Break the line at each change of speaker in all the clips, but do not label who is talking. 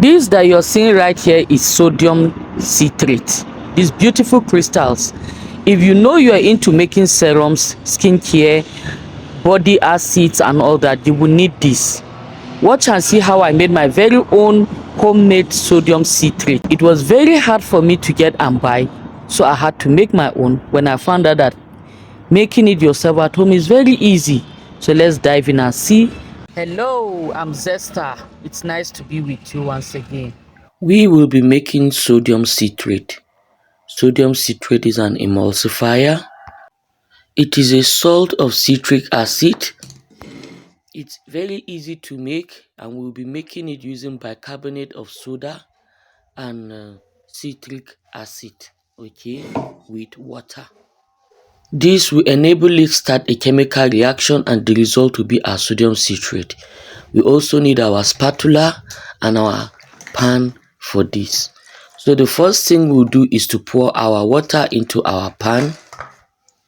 This that you're seeing right here is sodium citrate. These beautiful crystals. If you know you are into making serums, skincare, body acids and all that, you will need this. Watch and see how I made my very own homemade sodium citrate. It was very hard for me to get and buy, so I had to make my own when I found out that making it yourself at home is very easy. So let's dive in and see. Hello, I'm Zesta. It's nice to be with you once again. We will be making sodium citrate. Sodium citrate is an emulsifier. It is a salt of citric acid. It's very easy to make, and we'll be making it using bicarbonate of soda and citric acid, okay, with water. This will enable it start a chemical reaction and the result will be our sodium citrate. We also need our spatula and our pan for this. So the first thing we'll do is to pour our water into our pan.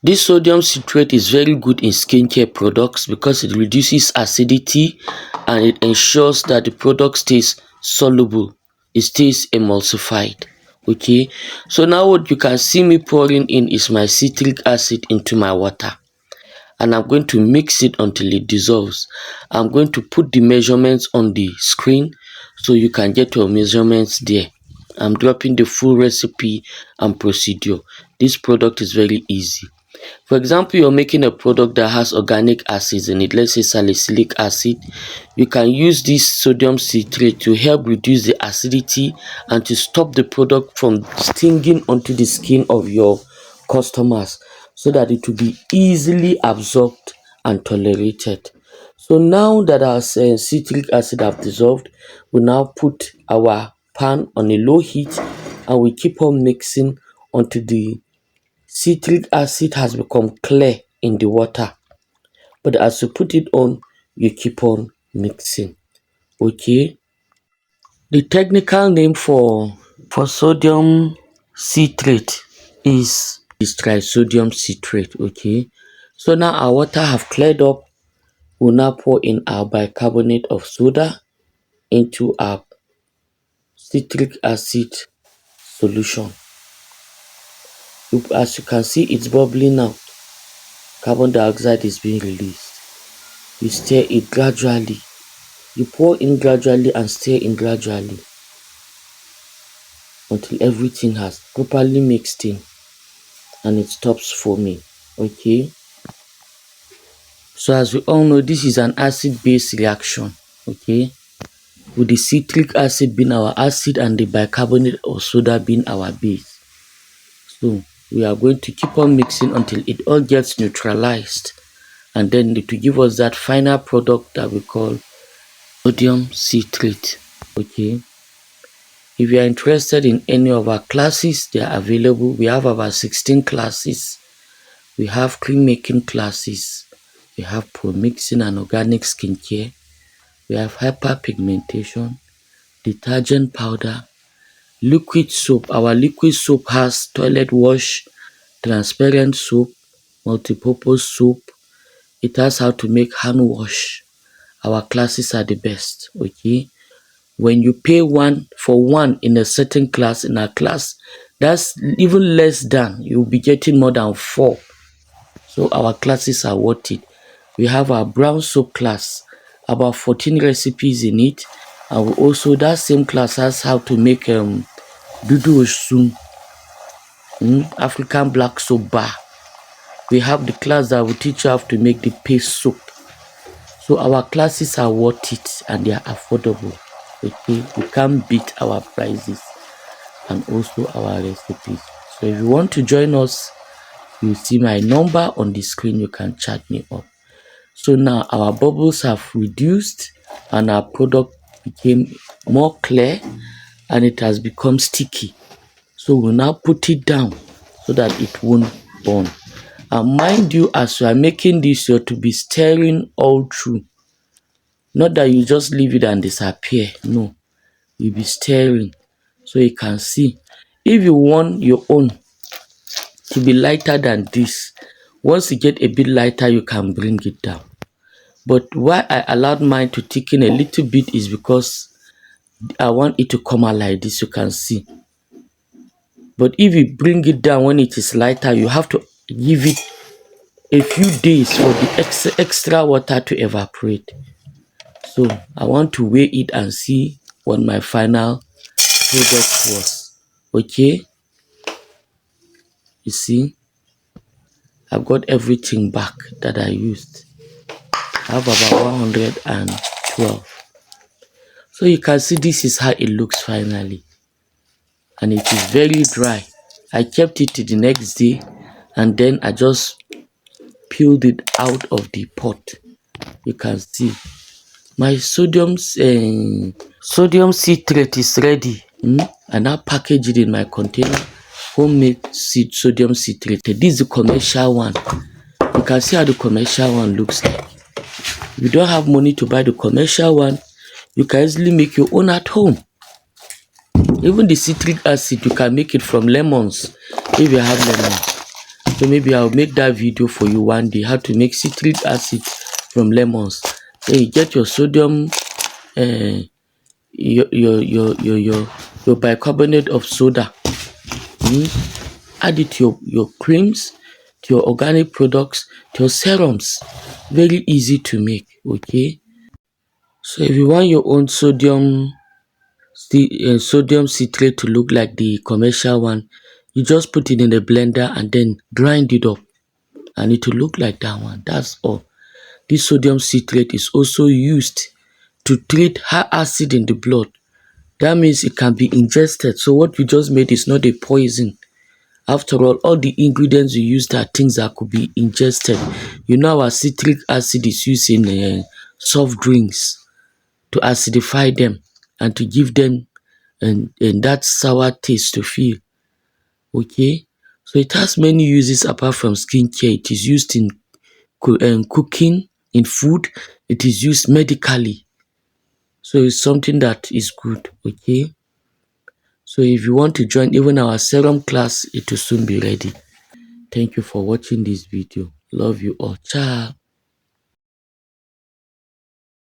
This sodium citrate is very good in skincare products because it reduces acidity and it ensures that the product stays soluble. It stays emulsified. Okay, so now what you can see me pouring in is my citric acid into my water, and I'm going to mix it until it dissolves. I'm going to put the measurements on the screen so you can get your measurements there. I'm dropping the full recipe and procedure. This product is very easy. For example, you're making a product that has organic acids in it, let's say salicylic acid. You can use this sodium citrate to help reduce the acidity and to stop the product from stinging onto the skin of your customers, so that it will be easily absorbed and tolerated. So now that our citric acid have dissolved, we now put our pan on a low heat and we keep on mixing until the citric acid has become clear in the water. But as you put it on, you keep on mixing. Okay, the technical name for sodium citrate is trisodium citrate. Okay, so now our water have cleared up. We'll now pour in our bicarbonate of soda into our citric acid solution. As you can see, it's bubbling out. Carbon dioxide is being released. You stir it gradually. You pour in gradually and stir in gradually until everything has properly mixed in and it stops foaming. Okay, so as we all know, this is an acid-base reaction. Okay, with the citric acid being our acid and the bicarbonate of soda being our base. So we are going to keep on mixing until it all gets neutralized, and then it will give us that final product that we call sodium citrate. Okay, if you are interested in any of our classes, they are available. We have about 16 classes. We have cream making classes, we have pro mixing and organic skincare, we have hyperpigmentation, detergent powder, liquid soap. Our liquid soap has toilet wash, transparent soap, multi-purpose soap. It has how to make hand wash. Our classes are the best. Okay, when you pay one for one in a certain class, in a class that's even less than, you'll be getting more than 4. So our classes are worth it. We have our brown soap class, about 14 recipes in it, and we also, that same class has how to make dudu osun, African black soap bar. We have the class that will teach you how to make the paste soap. So our classes are worth it and they are affordable. Okay, we can't beat our prices and also our recipes. So if you want to join us, you see my number on the screen. You can chat me up. So now our bubbles have reduced and our product became more clear and it has become sticky. So we'll now put it down so that it won't burn. And mind you, as you are making this, you're to be stirring all through. Not that you just leave it and disappear. No, you'll be stirring so you can see. If you want your own to be lighter than this, once you get a bit lighter, you can bring it down. But why I allowed mine to thicken a little bit is because I want it to come out like this, you can see. But if you bring it down when it is lighter, you have to give it a few days for the extra water to evaporate. So I want to weigh it and see what my final product was. Okay, you see, I've got everything back that I used. I have about 112. So you can see this is how it looks finally, and it is very dry. I kept it to the next day, and then I just peeled it out of the pot. You can see my sodium citrate is ready. I now package it in my container. Homemade sodium citrate. This is the commercial one. You can see how the commercial one looks like. If you don't have money to buy the commercial one, you can easily make your own at home. Even the citric acid, you can make it from lemons if you have lemons. So maybe I'll make that video for you one day, how to make citric acid from lemons. Then you get your sodium, your bicarbonate of soda. Add it to your creams, to your organic products, to your serums. Very easy to make. Okay. So if you want your own sodium citrate to look like the commercial one, you just put it in the blender and then grind it up, and it will look like that one. That's all. This sodium citrate is also used to treat high acid in the blood. That means it can be ingested. So what you just made is not a poison. After all the ingredients you used are things that could be ingested. You know, our citric acid is used in soft drinks to acidify them and to give them and that sour taste to feel. Okay, so it has many uses apart from skincare. It is used in cooking, in food. It is used medically. So it's something that is good. Okay, so if you want to join even our serum class, it will soon be ready. Thank you for watching this video. Love you all. Ciao.